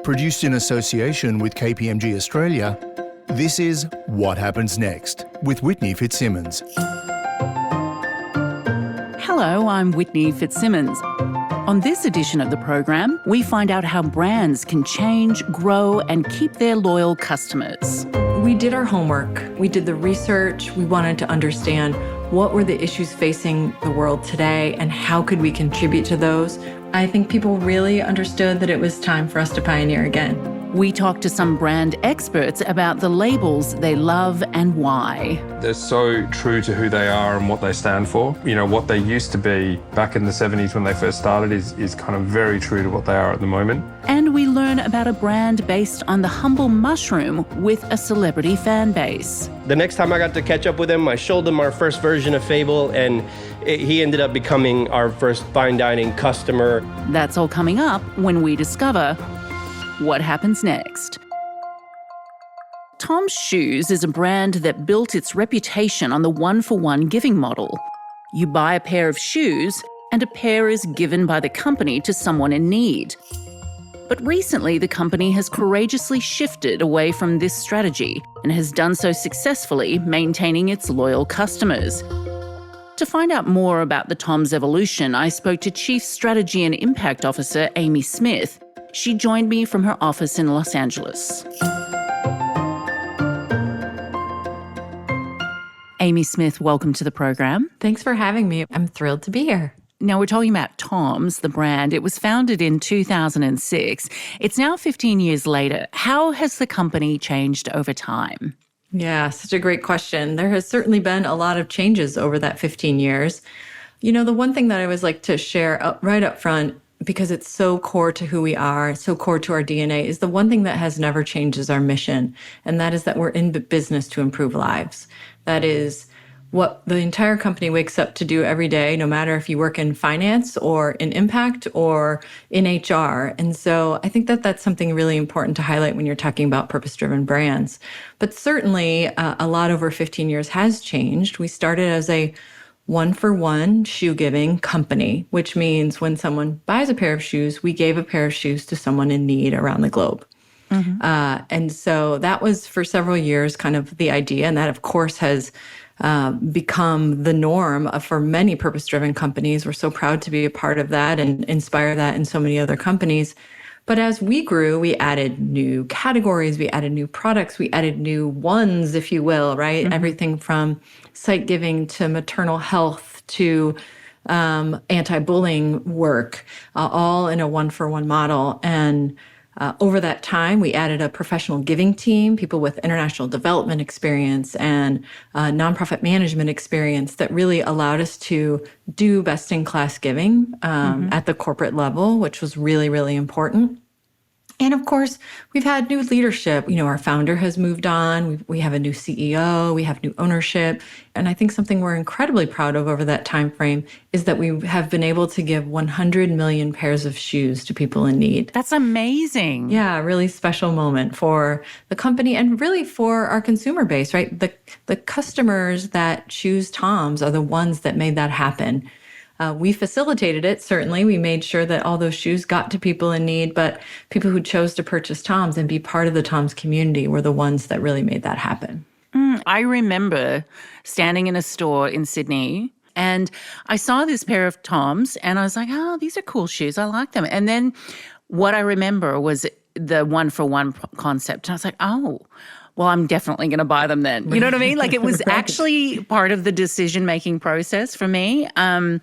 Produced in association with KPMG Australia, this is What Happens Next with Whitney Fitzsimmons. Hello, I'm Whitney Fitzsimmons. On this edition of the program, we find out how brands can change, grow and keep their loyal customers. We did our homework. We did the research. We wanted to understand what were the issues facing the world today and how could we contribute to those. I think people really understood that it was time for us to pioneer again. We talked to some brand experts about the labels they love and why. They're so true to who they are and what they stand for. You know, what they used to be back in the 70s when they first started is kind of very true to what they are at the moment. And we learn about a brand based on the humble mushroom with a celebrity fan base. The next time I got to catch up with him, I showed him our first version of Fable, and he ended up becoming our first fine dining customer. That's all coming up when we discover what happens next. Tom's Shoes is a brand that built its reputation on the one-for-one giving model. You buy a pair of shoes and a pair is given by the company to someone in need. But recently, the company has courageously shifted away from this strategy and has done so successfully, maintaining its loyal customers. To find out more about the Tom's evolution, I spoke to Chief Strategy and Impact Officer Amy Smith. She joined me from her office in Los Angeles. Amy Smith, welcome to the program. Thanks for having me. I'm thrilled to be here. Now, we're talking about Tom's, the brand. It was founded in 2006. It's now 15 years later. How has the company changed over time? Yeah, such a great question. There has certainly been a lot of changes over that 15 years. You know, the one thing that I always like to share right up front, because it's so core to who we are, so core to our DNA, is the one thing that has never changed is our mission. And that is that we're in business to improve lives. That is what the entire company wakes up to do every day, no matter if you work in finance or in impact or in HR. And so I think that that's something really important to highlight when you're talking about purpose-driven brands. But certainly a lot over 15 years has changed. We started as a one-for-one shoe-giving company, which means when someone buys a pair of shoes, we gave a pair of shoes to someone in need around the globe. Mm-hmm. And so that was for several years kind of the idea. And that, of course, has become the norm for many purpose-driven companies. We're so proud to be a part of that and inspire that in so many other companies. But as we grew, we added new categories, we added new products, we added new ones, if you will, right? Mm-hmm. Everything from sight giving to maternal health to anti-bullying work, all in a one-for-one model. And over that time, we added a professional giving team, people with international development experience and nonprofit management experience that really allowed us to do best-in-class giving at the corporate level, which was really, really important. And of course, we've had new leadership. You know, our founder has moved on. We have a new CEO. We have new ownership. And I think something we're incredibly proud of over that time frame is that we have been able to give 100 million pairs of shoes to people in need. That's amazing. Yeah, a really special moment for the company and really for our consumer base, right? The customers that choose Tom's are the ones that made that happen. We facilitated it, certainly. We made sure that all those shoes got to people in need, but people who chose to purchase Tom's and be part of the Tom's community were the ones that really made that happen. I remember standing in a store in Sydney and I saw this pair of Tom's and I was like, oh, these are cool shoes. I like them. And then what I remember was the one-for-one concept. And I was like, oh, well, I'm definitely going to buy them then. You know what I mean? Like it was actually part of the decision-making process for me. And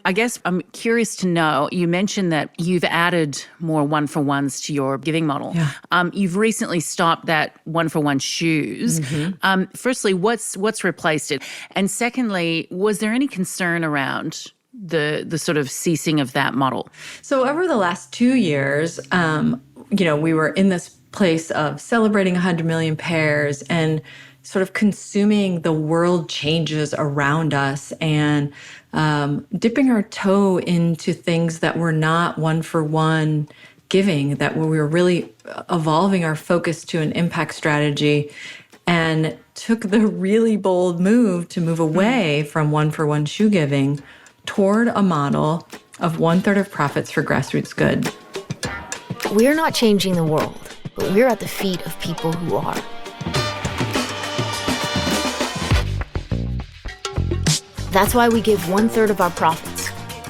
I guess I'm curious to know, you mentioned that you've added more one-for-ones to your giving model. Yeah. You've recently stopped that one-for-one shoes. Mm-hmm. Firstly, what's replaced it? And secondly, was there any concern around the sort of ceasing of that model? So over the last 2 years, we were in this place of celebrating 100 million pairs and sort of consuming the world changes around us and dipping our toe into things that were not one-for-one giving, that we were really evolving our focus to an impact strategy and took the really bold move to move away from one-for-one shoe giving toward a model of 1/3 of profits for grassroots good. We're not changing the world, but we're at the feet of people who are. That's why we give 1/3 of our profits,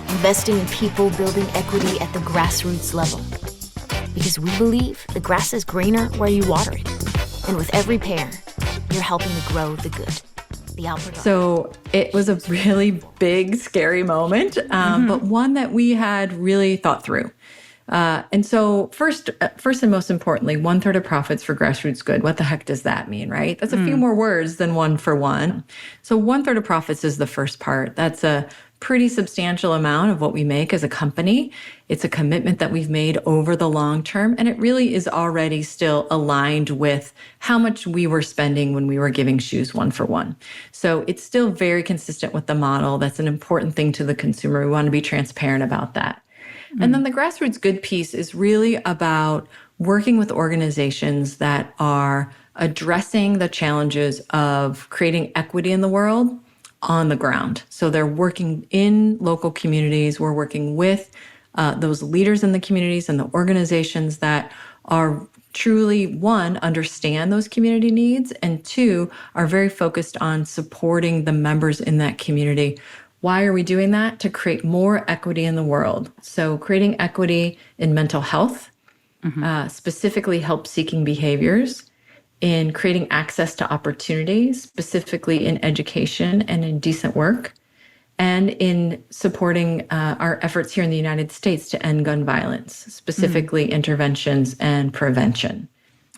investing in people building equity at the grassroots level. Because we believe the grass is greener where you water it. And with every pair, you're helping to grow the good. The Alpert. So it was a really big, scary moment, but one that we had really thought through. And so first and most importantly, 1/3 of profits for grassroots good. What the heck does that mean, right? That's a few more words than 1 for 1. So 1/3 of profits is the first part. That's a pretty substantial amount of what we make as a company. It's a commitment that we've made over the long term, and it really is already still aligned with how much we were spending when we were giving shoes 1 for 1. So it's still very consistent with the model. That's an important thing to the consumer. We want to be transparent about that. And then the grassroots good piece is really about working with organizations that are addressing the challenges of creating equity in the world on the ground. So they're working in local communities. We're working with those leaders in the communities and the organizations that are truly, 1, understand those community needs, and 2, are very focused on supporting the members in that community. Why are we doing that? To create more equity in the world. So creating equity in mental health, specifically help-seeking behaviors, in creating access to opportunities, specifically in education and in decent work, and in supporting our efforts here in the United States to end gun violence, specifically interventions and prevention.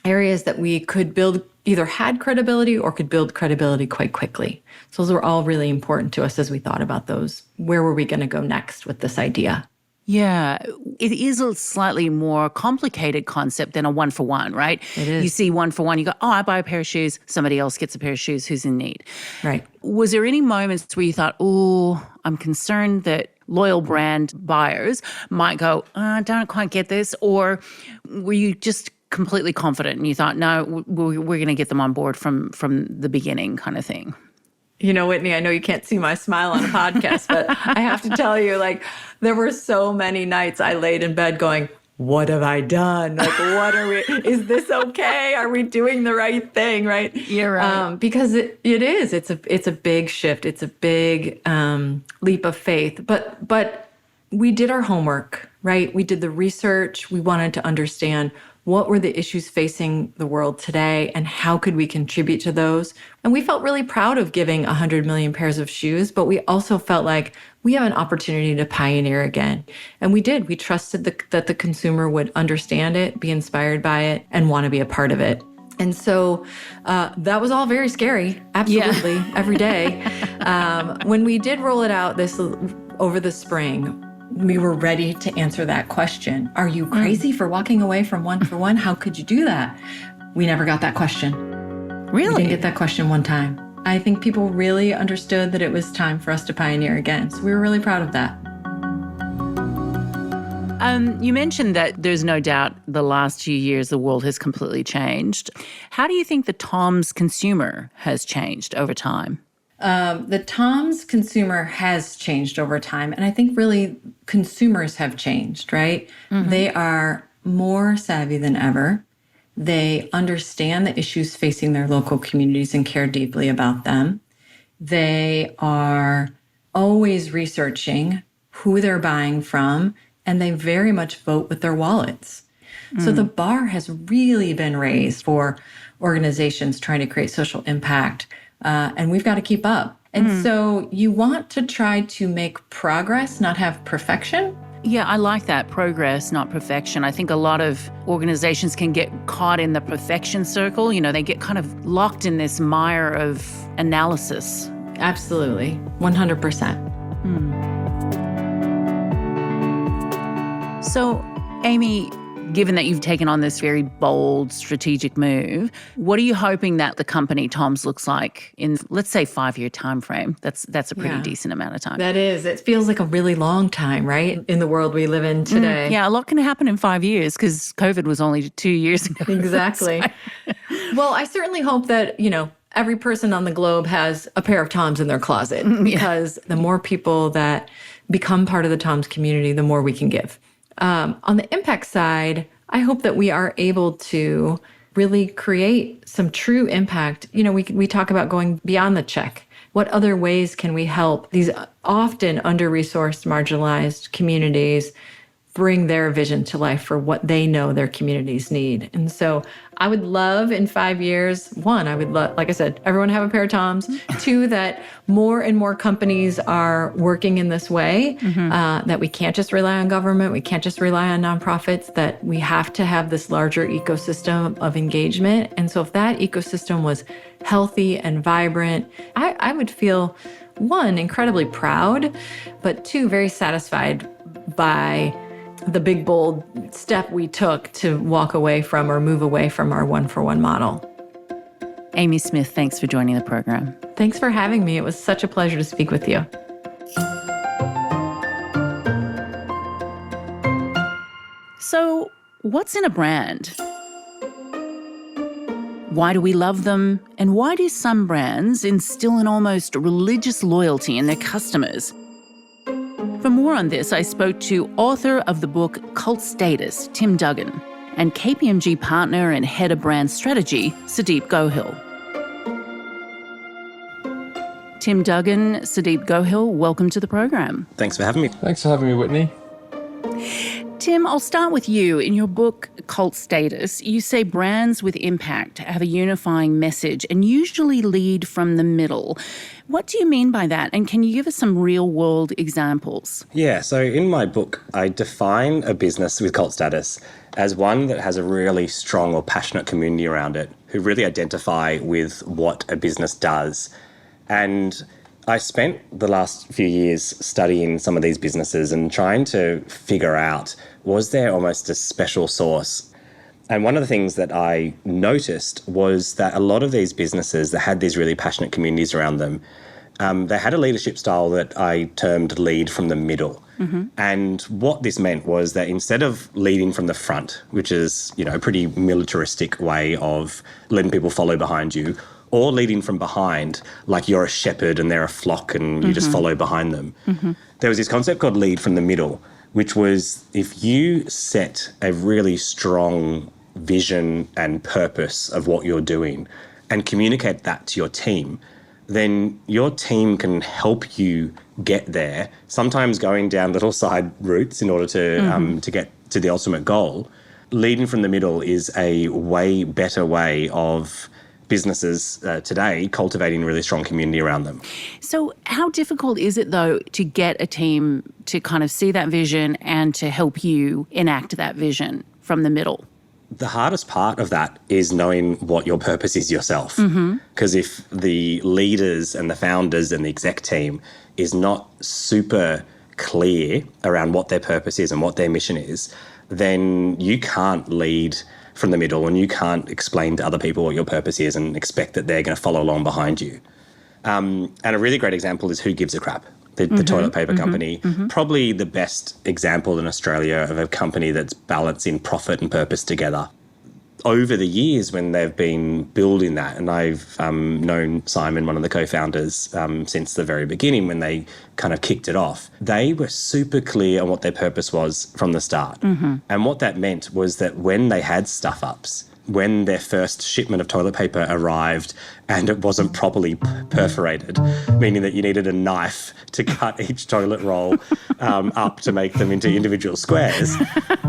Areas that we could build, either had credibility or could build credibility quite quickly. So those were all really important to us as we thought about those. Where were we going to go next with this idea? Yeah, it is a slightly more complicated concept than a 1 for 1, right? It is. You see 1 for 1, you go, oh, I buy a pair of shoes, somebody else gets a pair of shoes who's in need. Right. Was there any moments where you thought, oh, I'm concerned that loyal brand buyers might go, I don't quite get this? Or were you just completely confident and you thought, no, we're going to get them on board from the beginning kind of thing? You know, Whitney, I know you can't see my smile on a podcast, but I have to tell you, there were so many nights I laid in bed going, what have I done? What are we, is this okay? Are we doing the right thing, right? You're right. Because it is, it's a big shift. It's a big leap of faith, but we did our homework, right? We did the research. We wanted to understand what were the issues facing the world today and how could we contribute to those? And we felt really proud of giving 100 million pairs of shoes, but we also felt like we have an opportunity to pioneer again. And we did. We trusted that the consumer would understand it, be inspired by it, and want to be a part of it. And so that was all very scary, absolutely, every day. When we did roll it out over the spring, we were ready to answer that question. Are you crazy for walking away from 1 for 1? How could you do that? We never got that question. Really? We didn't get that question one time. I think people really understood that it was time for us to pioneer again. So we were really proud of that. You mentioned that there's no doubt the last few years the world has completely changed. How do you think the Tom's consumer has changed over time? The Tom's consumer has changed over time. And I think really consumers have changed, right? They are more savvy than ever. They understand the issues facing their local communities and care deeply about them. They are always researching who they're buying from, and they very much vote with their wallets. So the bar has really been raised for organizations trying to create social impact. And we've got to keep up. And so you want to try to make progress, not have perfection. Yeah, I like that. Progress, not perfection. I think a lot of organizations can get caught in the perfection circle. You know, they get kind of locked in this mire of analysis. Absolutely. 100%. So, Amy, given that you've taken on this very bold strategic move, what are you hoping that the company Tom's looks like in, let's say, 5-year time frame? That's a pretty decent amount of time. That is. It feels like a really long time, right? In the world we live in today. Yeah, a lot can happen in 5 years because COVID was only 2 years ago. Exactly. Well, I certainly hope that, every person on the globe has a pair of Toms in their closet because the more people that become part of the Tom's community, the more we can give. On the impact side, I hope that we are able to really create some true impact. We talk about going beyond the check. What other ways can we help these often under-resourced, marginalized communities bring their vision to life for what they know their communities need? And so I would love in 5 years, one, I would love, like I said, everyone have a pair of Toms. Two, that more and more companies are working in this way, that we can't just rely on government, we can't just rely on nonprofits, that we have to have this larger ecosystem of engagement. And so if that ecosystem was healthy and vibrant, I would feel, one, incredibly proud, but two, very satisfied by the big, bold step we took to walk away from or move away from our one-for-one model. Amy Smith, thanks for joining the program. Thanks for having me. It was such a pleasure to speak with you. So, what's in a brand? Why do we love them? And why do some brands instill an almost religious loyalty in their customers? For more on this, I spoke to author of the book Cult Status, Tim Duggan, and KPMG partner and head of brand strategy, Sudeep Gohil. Tim Duggan, Sudeep Gohil, welcome to the program. Thanks for having me. Thanks for having me, Whitney. Tim, I'll start with you. In your book, Cult Status, you say brands with impact have a unifying message and usually lead from the middle. What do you mean by that? And can you give us some real-world examples? Yeah, so in my book, I define a business with cult status as one that has a really strong or passionate community around it who really identify with what a business does. And I spent the last few years studying some of these businesses and trying to figure out, was there almost a special sauce? And one of the things that I noticed was that a lot of these businesses that had these really passionate communities around them, they had a leadership style that I termed lead from the middle. And what this meant was that instead of leading from the front, which is, a pretty militaristic way of letting people follow behind you, or leading from behind, like you're a shepherd and they're a flock and you just follow behind them. There was this concept called lead from the middle, which was if you set a really strong vision and purpose of what you're doing and communicate that to your team, then your team can help you get there, sometimes going down little side routes in order to get to the ultimate goal. Leading from the middle is a way better way of businesses today cultivating a really strong community around them. So how difficult is it, though, to get a team to kind of see that vision and to help you enact that vision from the middle? The hardest part of that is knowing what your purpose is yourself. Because if the leaders and the founders and the exec team is not super clear around what their purpose is and what their mission is, then you can't lead from the middle and you can't explain to other people what your purpose is and expect that they're going to follow along behind you. And a really great example is Who Gives a Crap, the toilet paper company. Probably the best example in Australia of a company that's balancing profit and purpose together. Over the years when they've been building that, and I've known Simon, one of the co-founders, since the very beginning when they kind of kicked it off, they were super clear on what their purpose was from the start. And what that meant was that when they had stuff-ups, when their first shipment of toilet paper arrived and it wasn't properly perforated, meaning that you needed a knife to cut each toilet roll up to make them into individual squares,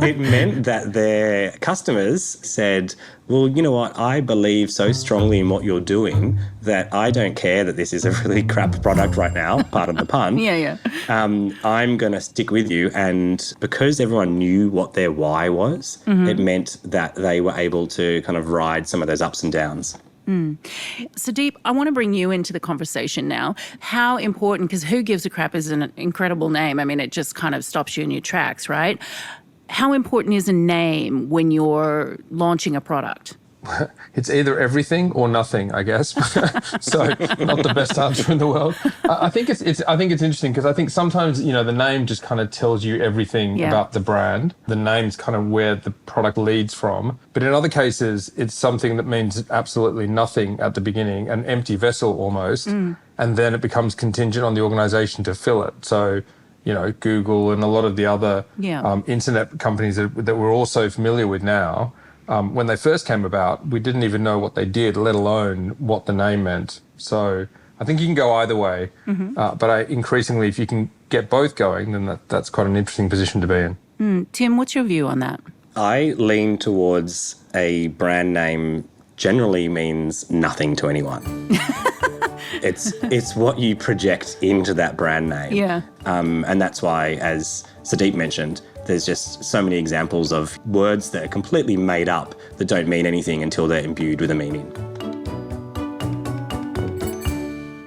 it meant that their customers said, well, you know what, I believe so strongly in what you're doing that I don't care that this is a really crap product right now, pardon the pun. I'm going to stick with you. And because everyone knew what their why was, it meant that they were able to kind of ride some of those ups and downs. Sudeep, I want to bring you into the conversation now. How important, because Who Gives a Crap is an incredible name. I mean, it just kind of stops you in your tracks, right? How important is a name when you're launching a product? It's either everything or nothing, I guess. So not the best answer in the world. I think it's interesting because I think sometimes, the name just kind of tells you everything about the brand. The name's kind of where the product leads from. But in other cases, it's something that means absolutely nothing at the beginning, an empty vessel almost. And then it becomes contingent on the organization to fill it. So, Google and a lot of the other internet companies that we're all so familiar with now. When they first came about, we didn't even know what they did, let alone what the name meant. So I think you can go either way. But increasingly, if you can get both going, then that's quite an interesting position to be in. Tim, what's your view on that? I lean towards a brand name generally means nothing to anyone. It's what you project into that brand name. Yeah. And that's why, as Sadiq mentioned, there's just so many examples of words that are completely made up that don't mean anything until they're imbued with a meaning.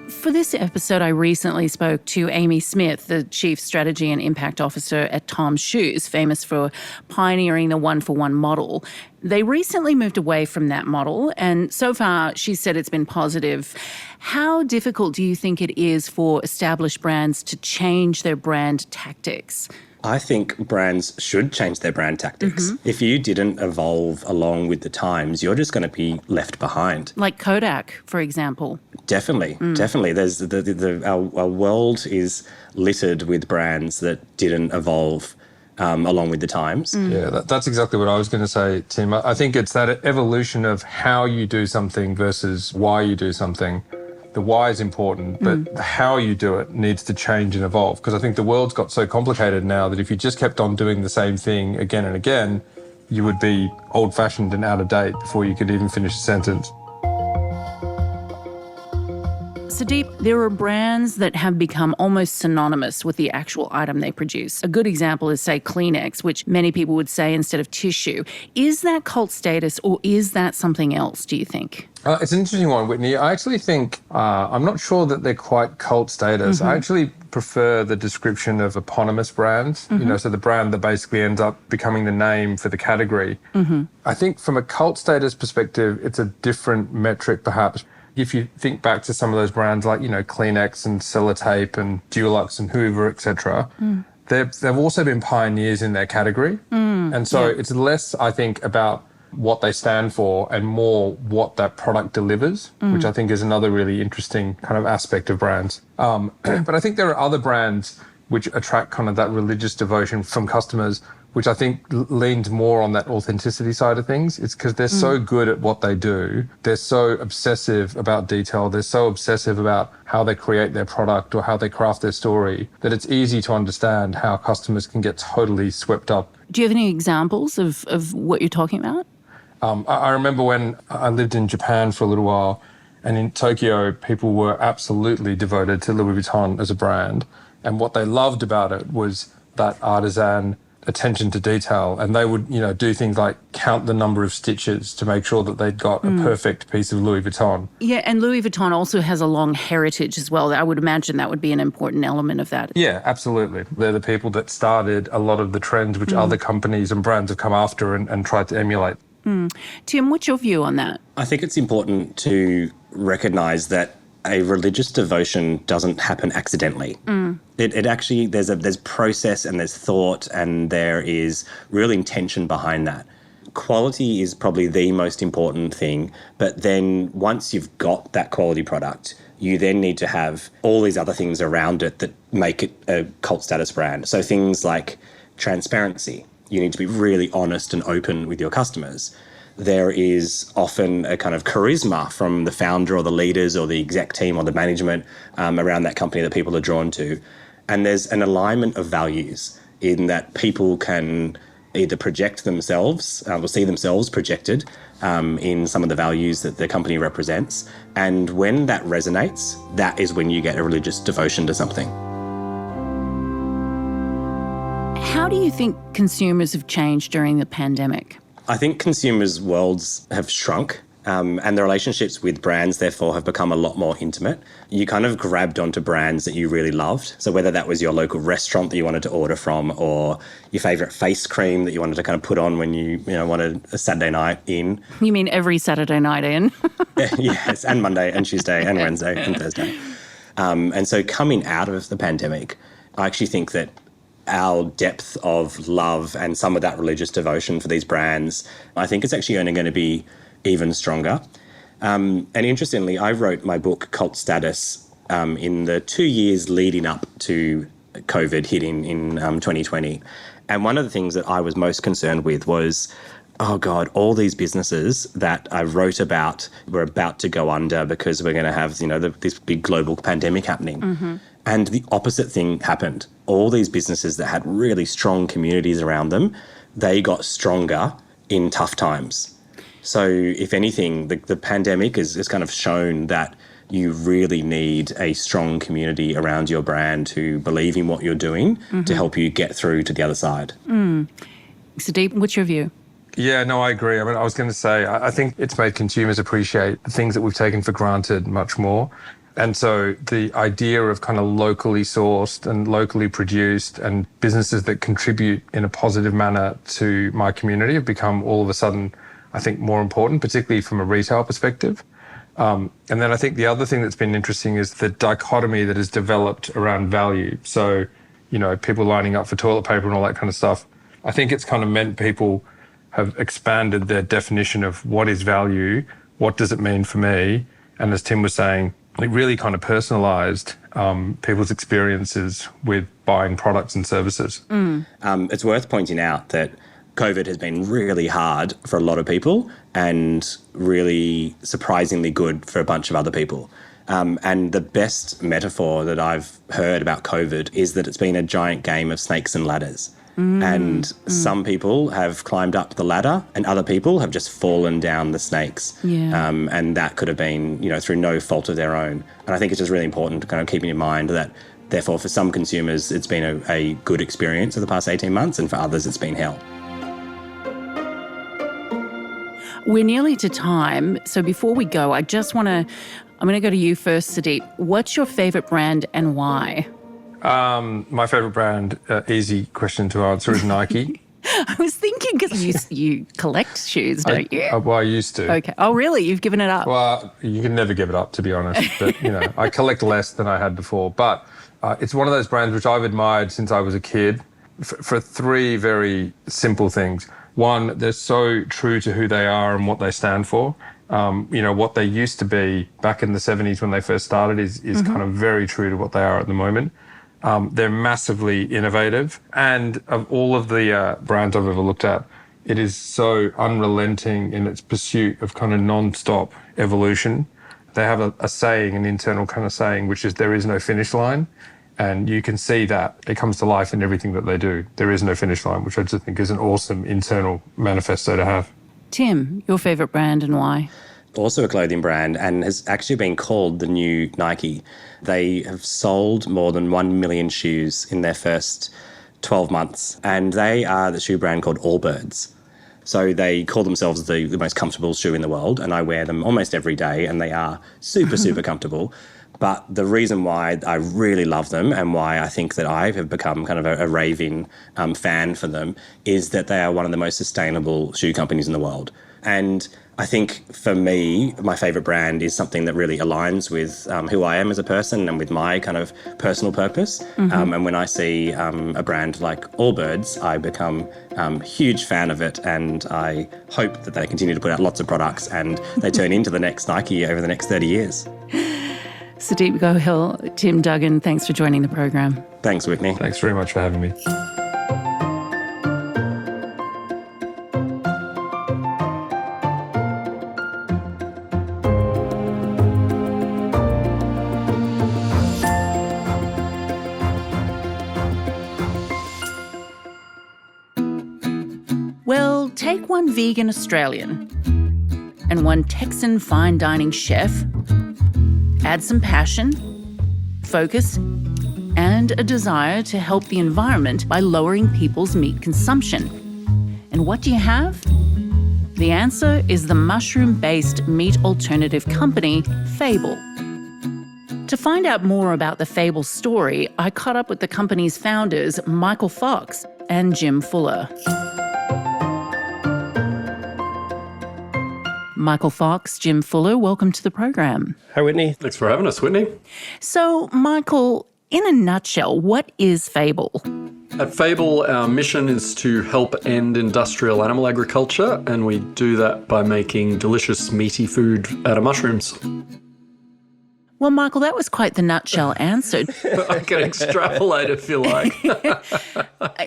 For this episode, I recently spoke to Amy Smith, the Chief Strategy and Impact Officer at Tom's Shoes, famous for pioneering the one-for-one model. They recently moved away from that model, and so far, she said it's been positive. How difficult do you think it is for established brands to change their brand tactics? I think brands should change their brand tactics. If you didn't evolve along with the times, you're just going to be left behind. Like Kodak, for example. Definitely. There's our world is littered with brands that didn't evolve along with the times. Yeah, that's exactly what I was going to say, Tim. I think it's that evolution of how you do something versus why you do something. The why is important, but the how you do it needs to change and evolve, because I think the world's got so complicated now that if you just kept on doing the same thing again and again, you would be old-fashioned and out of date before you could even finish a sentence. Sadiq, there are brands that have become almost synonymous with the actual item they produce. A good example is, say, Kleenex, which many people would say instead of tissue. Is that cult status, or is that something else, do you think? It's an interesting one, Whitney. I actually think, I'm not sure that they're quite cult status. I actually prefer the description of eponymous brands, so the brand that basically ends up becoming the name for the category. I think from a cult status perspective, it's a different metric perhaps. If you think back to some of those brands like, Kleenex and Sellotape and Dulux and Hoover, etc., they've also been pioneers in their category. And so it's less, I think, about what they stand for and more what that product delivers, which I think is another really interesting kind of aspect of brands. But I think there are other brands which attract kind of that religious devotion from customers, which I think leans more on that authenticity side of things. It's because they're so good at what they do. They're so obsessive about detail. They're so obsessive about how they create their product or how they craft their story that it's easy to understand how customers can get totally swept up. Do you have any examples of what you're talking about? I remember when I lived in Japan for a little while, and in Tokyo, people were absolutely devoted to Louis Vuitton as a brand. And what they loved about it was that artisan attention to detail. And they would, do things like count the number of stitches to make sure that they'd got a perfect piece of Louis Vuitton. Yeah, and Louis Vuitton also has a long heritage as well. I would imagine that would be an important element of that. Yeah, absolutely. They're the people that started a lot of the trends which other companies and brands have come after and tried to emulate. Tim, what's your view on that? I think it's important to recognise that a religious devotion doesn't happen accidentally. It actually, there's process and there's thought and there is real intention behind that. Quality is probably the most important thing, but then once you've got that quality product, you then need to have all these other things around it that make it a cult status brand. So things like transparency. You need to be really honest and open with your customers. There is often a kind of charisma from the founder or the leaders or the exec team or the management around that company that people are drawn to. And there's an alignment of values in that people can either project themselves or see themselves projected in some of the values that the company represents. And when that resonates, that is when you get a religious devotion to something. How do you think consumers have changed during the pandemic? I think consumers' worlds have shrunk and the relationships with brands, therefore, have become a lot more intimate. You kind of grabbed onto brands that you really loved. So whether that was your local restaurant that you wanted to order from or your favourite face cream that you wanted to kind of put on when you wanted a Saturday night in. You mean every Saturday night in? Yes, and Monday and Tuesday and Wednesday and Thursday. And so coming out of the pandemic, I actually think that our depth of love and some of that religious devotion for these brands, I think it's actually only going to be even stronger. And interestingly, I wrote my book, Cult Status, in the 2 years leading up to COVID hit in 2020. And one of the things that I was most concerned with was, oh God, all these businesses that I wrote about were about to go under because we're going to have, this big global pandemic happening. And the opposite thing happened. All these businesses that had really strong communities around them, they got stronger in tough times. So if anything, the pandemic has kind of shown that you really need a strong community around your brand who believe in what you're doing to help you get through to the other side. Sudeep, what's your view? Yeah, no, I agree. I mean, I was going to say, I think it's made consumers appreciate the things that we've taken for granted much more. And so the idea of kind of locally sourced and locally produced and businesses that contribute in a positive manner to my community have become all of a sudden, I think, more important, particularly from a retail perspective. And then I think the other thing that's been interesting is the dichotomy that has developed around value. So, people lining up for toilet paper and all that kind of stuff. I think it's kind of meant people have expanded their definition of what is value, what does it mean for me, and as Tim was saying, it really kind of personalised people's experiences with buying products and services. It's worth pointing out that COVID has been really hard for a lot of people and really surprisingly good for a bunch of other people. And the best metaphor that I've heard about COVID is that it's been a giant game of snakes and ladders. And some people have climbed up the ladder and other people have just fallen down the snakes. And that could have been, through no fault of their own. And I think it's just really important to kind of keep in mind that, therefore, for some consumers, it's been a good experience over the past 18 months, and for others, it's been hell. We're nearly to time. So before we go, I'm going to go to you first, Sudeep. What's your favourite brand and why? My favourite brand, easy question to answer, is Nike. I was thinking because you collect shoes, don't you? I used to. Okay. Oh, really? You've given it up? Well, you can never give it up, to be honest. But, I collect less than I had before. But it's one of those brands which I've admired since I was a kid for three very simple things. One, they're so true to who they are and what they stand for. What they used to be back in the 70s when they first started is kind of very true to what they are at the moment. They're massively innovative. And of all of the brands I've ever looked at, it is so unrelenting in its pursuit of kind of non-stop evolution. They have a saying, an internal kind of saying, which is there is no finish line. And you can see that it comes to life in everything that they do. There is no finish line, which I just think is an awesome internal manifesto to have. Tim, your favourite brand and why? Also a clothing brand, and has actually been called the new Nike. They have sold more than 1 million shoes in their first 12 months, and they are the shoe brand called Allbirds. So they call themselves the most comfortable shoe in the world, and I wear them almost every day, and they are super, super comfortable. But the reason why I really love them and why I think that I have become kind of a raving fan for them is that they are one of the most sustainable shoe companies in the world. And I think for me, my favourite brand is something that really aligns with who I am as a person and with my kind of personal purpose. And when I see a brand like Allbirds, I become a huge fan of it, and I hope that they continue to put out lots of products and they turn into the next Nike over the next 30 years. Sudeep Gohill, Tim Duggan, thanks for joining the program. Thanks, Whitney. Thanks very much for having me. Well, take one vegan Australian and one Texan fine dining chef. Add some passion, focus, and a desire to help the environment by lowering people's meat consumption. And what do you have? The answer is the mushroom-based meat alternative company, Fable. To find out more about the Fable story, I caught up with the company's founders, Michael Fox and Jim Fuller. Michael Fox, Jim Fuller, welcome to the program. Hi, Whitney. Thanks for having us, Whitney. So, Michael, in a nutshell, what is Fable? At Fable, our mission is to help end industrial animal agriculture, and we do that by making delicious meaty food out of mushrooms. Well, Michael, that was quite the nutshell answer. I can extrapolate if you like.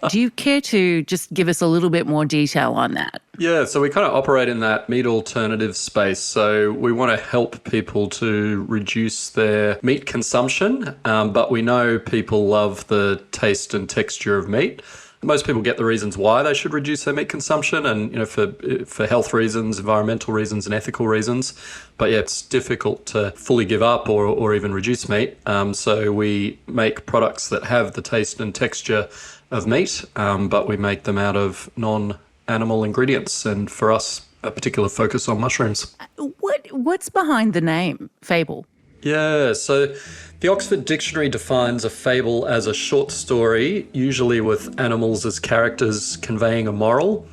Do you care to just give us a little bit more detail on that? Yeah, so we kind of operate in that meat alternative space. So we want to help people to reduce their meat consumption, but we know people love the taste and texture of meat. Most people get the reasons why they should reduce their meat consumption, and for health reasons, environmental reasons, and ethical reasons. But yeah, it's difficult to fully give up or even reduce meat. So we make products that have the taste and texture of meat, but we make them out of non-animal ingredients. And for us, a particular focus on mushrooms. What's behind the name Fable? Yeah, so the Oxford Dictionary defines a fable as a short story, usually with animals as characters conveying a moral.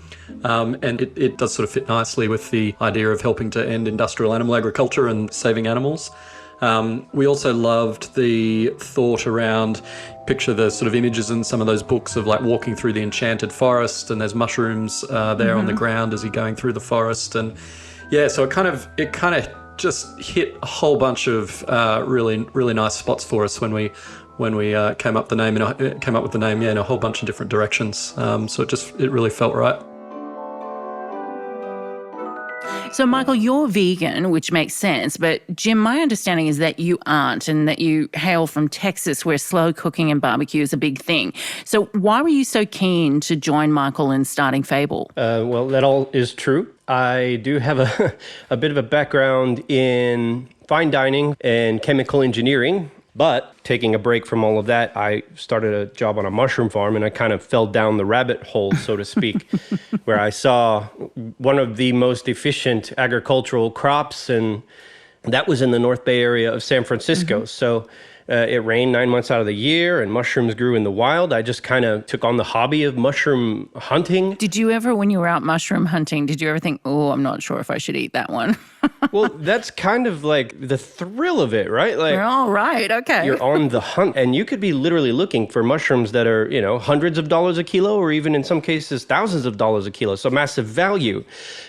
And it does sort of fit nicely with the idea of helping to end industrial animal agriculture and saving animals. We also loved the thought around, picture the sort of images in some of those books of like walking through the enchanted forest, and there's mushrooms there on the ground as you're going through the forest. And yeah, so it kind of just hit a whole bunch of really nice spots for us when we came up with the name in a whole bunch of different directions. So it really felt right. So, Michael, you're vegan, which makes sense. But, Jim, my understanding is that you aren't, and that you hail from Texas, where slow cooking and barbecue is a big thing. So why were you so keen to join Michael in starting Fable? Well, that all is true. I do have a bit of a background in fine dining and chemical engineering. But taking a break from all of that, I started a job on a mushroom farm, and I kind of fell down the rabbit hole, so to speak, where I saw one of the most efficient agricultural crops, and that was in the North Bay area of San Francisco. So it rained 9 months out of the year, and mushrooms grew in the wild. I just kind of took on the hobby of mushroom hunting. Did you ever, when you were out mushroom hunting, did you ever think, oh, I'm not sure if I should eat that one? Well, that's kind of like the thrill of it, right? Like, you're all right, okay. You're on the hunt, and you could be literally looking for mushrooms that are, hundreds of dollars a kilo, or even in some cases, thousands of dollars a kilo. So massive value.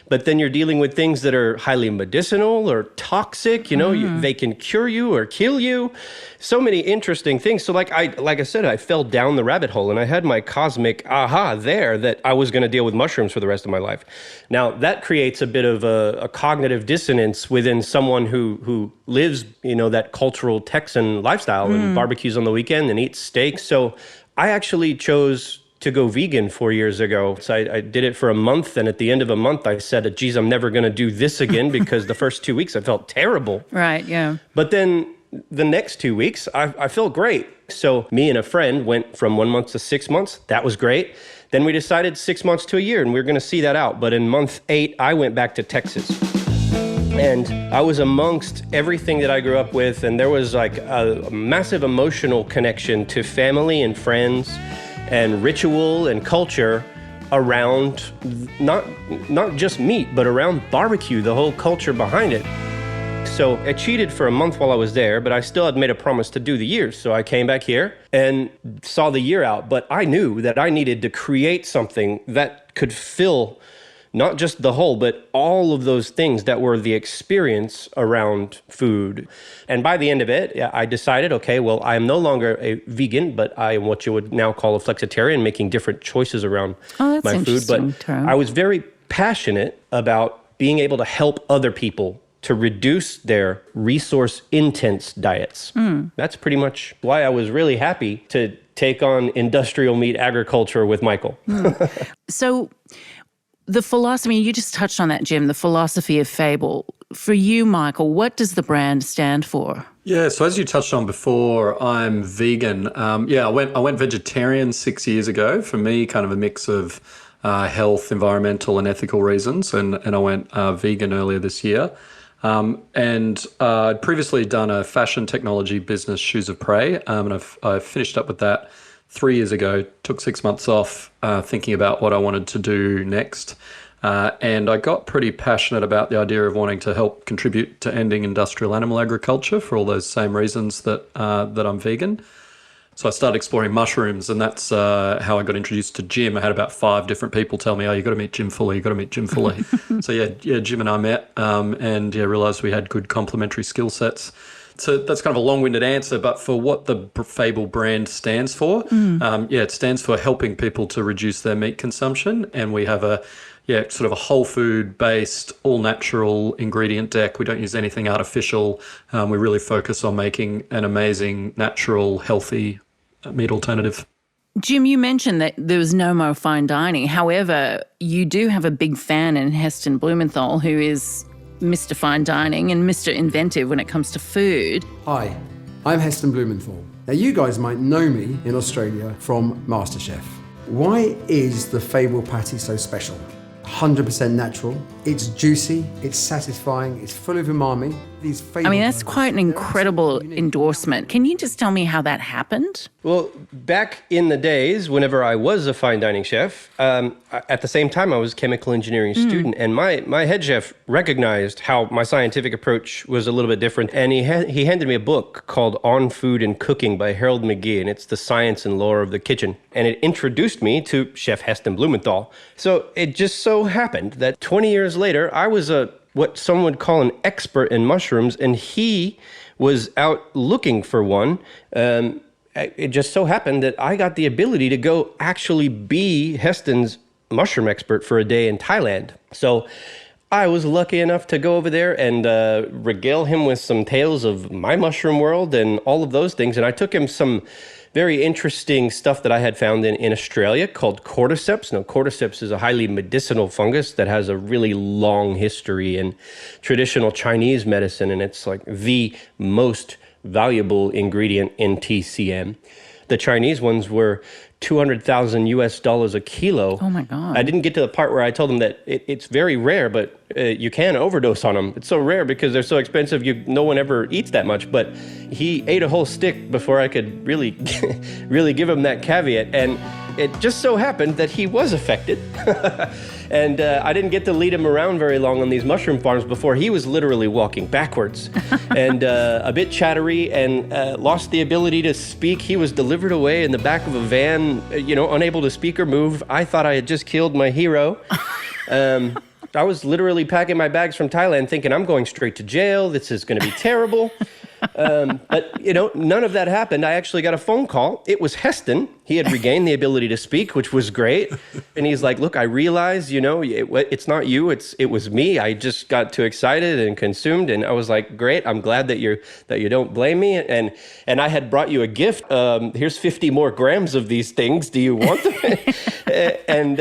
But then you're dealing with things that are highly medicinal or toxic, they can cure you or kill you. So many interesting things. So like I said, I fell down the rabbit hole, and I had my cosmic aha there that I was going to deal with mushrooms for the rest of my life. Now, that creates a bit of a cognitive dissonance within someone who lives, that cultural Texan lifestyle and barbecues on the weekend and eats steak. So I actually chose to go vegan 4 years ago. So I did it for a month, and at the end of a month, I said, geez, I'm never going to do this again, because the first 2 weeks I felt terrible. Right, yeah. But then the next 2 weeks, I felt great. So me and a friend went from 1 month to 6 months. That was great. Then we decided 6 months to a year, and we were going to see that out. But in month 8, I went back to Texas. And I was amongst everything that I grew up with, and there was like a massive emotional connection to family and friends and ritual and culture around not just meat, but around barbecue, the whole culture behind it. So I cheated for a month while I was there, but I still had made a promise to do the year. So I came back here and saw the year out, but I knew that I needed to create something that could fill not just the whole, but all of those things that were the experience around food. And by the end of it, I decided, okay, well, I am no longer a vegan, but I am what you would now call a flexitarian, making different choices around my food. But I was very passionate about being able to help other people to reduce their resource-intense diets. That's pretty much why I was really happy to take on industrial meat agriculture with Michael. So the philosophy, you just touched on that, Jim, the philosophy of Fable. For you, Michael, what does the brand stand for? Yeah, so as you touched on before, I'm vegan. I went vegetarian 6 years ago. For me, kind of a mix of health, environmental, and ethical reasons, and I went vegan earlier this year. And I'd previously done a fashion technology business, Shoes of Prey, and I finished up with that 3 years ago, took 6 months off thinking about what I wanted to do next. And I got pretty passionate about the idea of wanting to help contribute to ending industrial animal agriculture for all those same reasons that I'm vegan. So I started exploring mushrooms, and that's how I got introduced to Jim. I had about 5 different people tell me, you got to meet Jim Fuller, So yeah, Jim and I met and realised we had good complementary skill sets. So that's kind of a long-winded answer, but for what the Fable brand stands for, it stands for helping people to reduce their meat consumption. And we have sort of a whole food-based, all-natural ingredient deck. We don't use anything artificial. We really focus on making an amazing, natural, healthy meat alternative. Jim, you mentioned that there was no more fine dining. However, you do have a big fan in Heston Blumenthal, who is Mr. Fine Dining and Mr. Inventive when it comes to food. Hi, I'm Heston Blumenthal. Now, you guys might know me in Australia from MasterChef. Why is the Fable patty so special? 100% natural, it's juicy, it's satisfying, it's full of umami. That's quite an incredible endorsement. Can you just tell me how that happened? Well, back in the days, whenever I was a fine dining chef, at the same time I was a chemical engineering student, and my head chef recognized how my scientific approach was a little bit different, and he handed me a book called On Food and Cooking by Harold McGee, and it's the science and lore of the kitchen. And it introduced me to Chef Heston Blumenthal. So it just so happened that 20 years later, I was what some would call an expert in mushrooms, and he was out looking for one. It just so happened that I got the ability to go actually be Heston's mushroom expert for a day in Thailand. So I was lucky enough to go over there and regale him with some tales of my mushroom world and all of those things. And I took him some very interesting stuff that I had found in Australia called cordyceps. Now, cordyceps is a highly medicinal fungus that has a really long history in traditional Chinese medicine, and it's like the most valuable ingredient in TCM. The Chinese ones were $200,000 a kilo. Oh my God. I didn't get to the part where I told them that it's very rare, but you can overdose on them. It's so rare because they're so expensive, no one ever eats that much. But he ate a whole stick before I could really, really give him that caveat. And it just so happened that he was affected. And I didn't get to lead him around very long on these mushroom farms before he was literally walking backwards and a bit chattery and lost the ability to speak. He was delivered away in the back of a van, unable to speak or move. I thought I had just killed my hero. I was literally packing my bags from Thailand thinking I'm going straight to jail. This is going to be terrible. But, none of that happened. I actually got a phone call. It was Heston. He had regained the ability to speak, which was great. And he's like, look, I realized, it's not you, it was me. I just got too excited and consumed. And I was like, great. I'm glad that you don't blame me. And I had brought you a gift. Here's 50 more grams of these things. Do you want them? And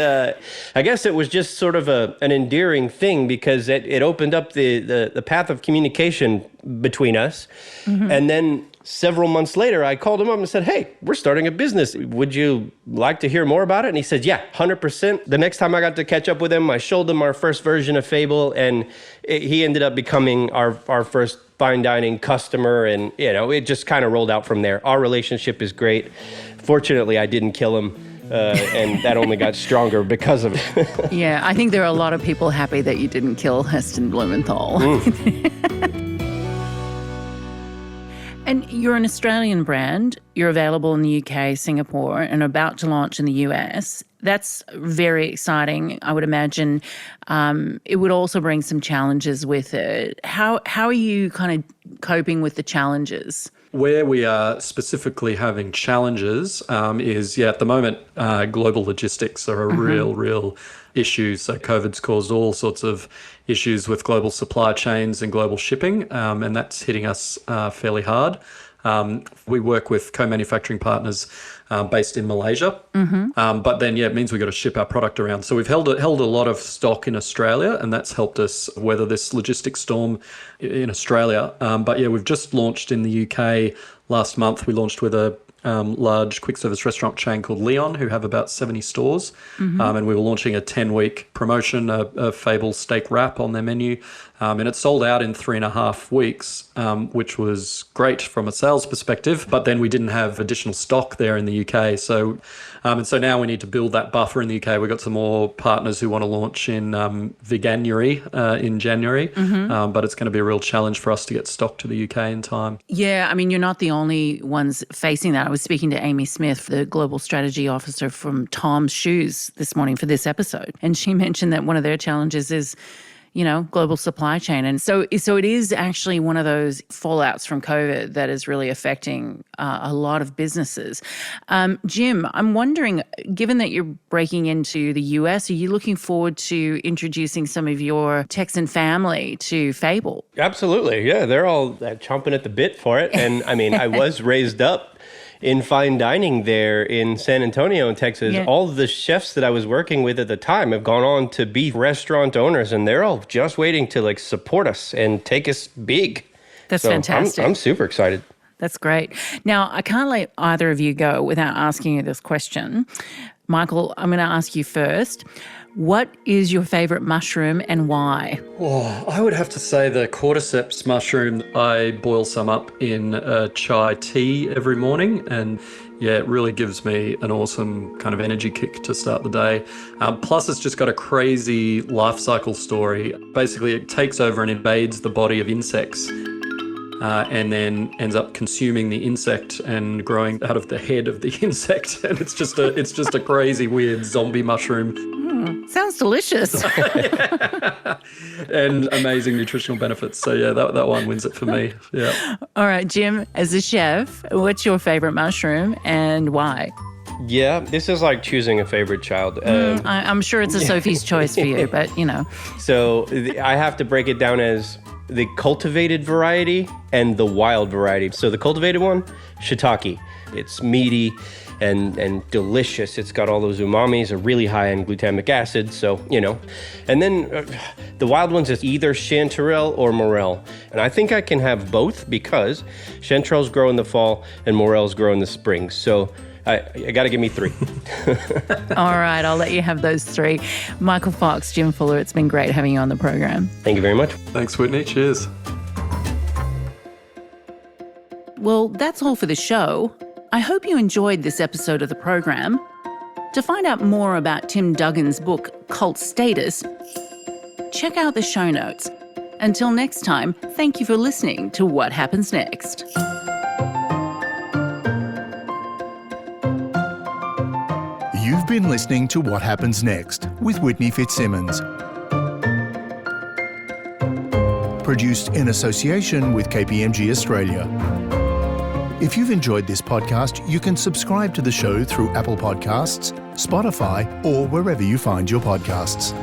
I guess it was just sort of an endearing thing because it opened up the path of communication between us. Mm-hmm. And then several months later, I called him up and said, hey, we're starting a business. Would you like to hear more about it? And he said, yeah, 100%. The next time I got to catch up with him, I showed him our first version of Fable, and he ended up becoming our first fine dining customer. And, it just kind of rolled out from there. Our relationship is great. Fortunately, I didn't kill him. And that only got stronger because of it. Yeah, I think there are a lot of people happy that you didn't kill Heston Blumenthal. And you're an Australian brand. You're available in the UK, Singapore, and about to launch in the US. That's very exciting. I would imagine it would also bring some challenges with it. How are you kind of coping with the challenges? Where we are specifically having challenges is, at the moment, global logistics are a real issue. So COVID's caused all sorts of issues with global supply chains and global shipping, and that's hitting us fairly hard. We work with co-manufacturing partners based in Malaysia, but then it means we've got to ship our product around. So we've held a lot of stock in Australia, and that's helped us weather this logistics storm in Australia. But we've just launched in the UK last month. We launched with a large quick service restaurant chain called Leon, who have about 70 stores. And we were launching a 10-week promotion, a Fable steak wrap on their menu. And it sold out in 3.5 weeks, which was great from a sales perspective. But then we didn't have additional stock there in the UK. So now we need to build that buffer in the UK. We've got some more partners who want to launch in Veganuary in January. But it's going to be a real challenge for us to get stock to the UK in time. Yeah, I mean, you're not the only ones facing that. I was speaking to Amy Smith, the Global Strategy Officer from Tom's Shoes this morning for this episode. And she mentioned that one of their challenges is global supply chain. And so it is actually one of those fallouts from COVID that is really affecting a lot of businesses. Jim, I'm wondering, given that you're breaking into the US, are you looking forward to introducing some of your Texan family to Fable? Absolutely. Yeah, they're all chomping at the bit for it. And I mean, I was raised up in fine dining there in San Antonio in Texas. Yeah. All of the chefs that I was working with at the time have gone on to be restaurant owners, and they're all just waiting to support us and take us big. That's fantastic. I'm super excited. That's great. Now, I can't let either of you go without asking you this question. Michael, I'm going to ask you first. What is your favorite mushroom and why? Oh, I would have to say the cordyceps mushroom. I boil some up in chai tea every morning, and it really gives me an awesome kind of energy kick to start the day. Plus, it's just got a crazy life cycle story. Basically, it takes over and invades the body of insects. And then ends up consuming the insect and growing out of the head of the insect, and it's just a crazy weird zombie mushroom. Sounds delicious. And amazing nutritional benefits. So yeah, that one wins it for me. Yeah. All right, Jim, as a chef, what's your favorite mushroom and why? Yeah, this is like choosing a favorite child. I'm sure it's a Sophie's choice for you, but So I have to break it down as the cultivated variety and the wild variety. So the cultivated one, shiitake. It's meaty and delicious. It's got all those umamis, are really high in glutamic acid, so, And then the wild ones is either chanterelle or morel. And I think I can have both because chanterelles grow in the fall and morels grow in the spring. So I got to give me 3. All right, I'll let you have those 3. Michael Fox, Jim Fuller, it's been great having you on the program. Thank you very much. Thanks, Whitney. Cheers. Well, that's all for the show. I hope you enjoyed this episode of the program. To find out more about Tim Duggan's book, Cult Status, check out the show notes. Until next time, thank you for listening to What Happens Next. You've been listening to What Happens Next with Whitney Fitzsimmons. Produced in association with KPMG Australia. If you've enjoyed this podcast, you can subscribe to the show through Apple Podcasts, Spotify, or wherever you find your podcasts.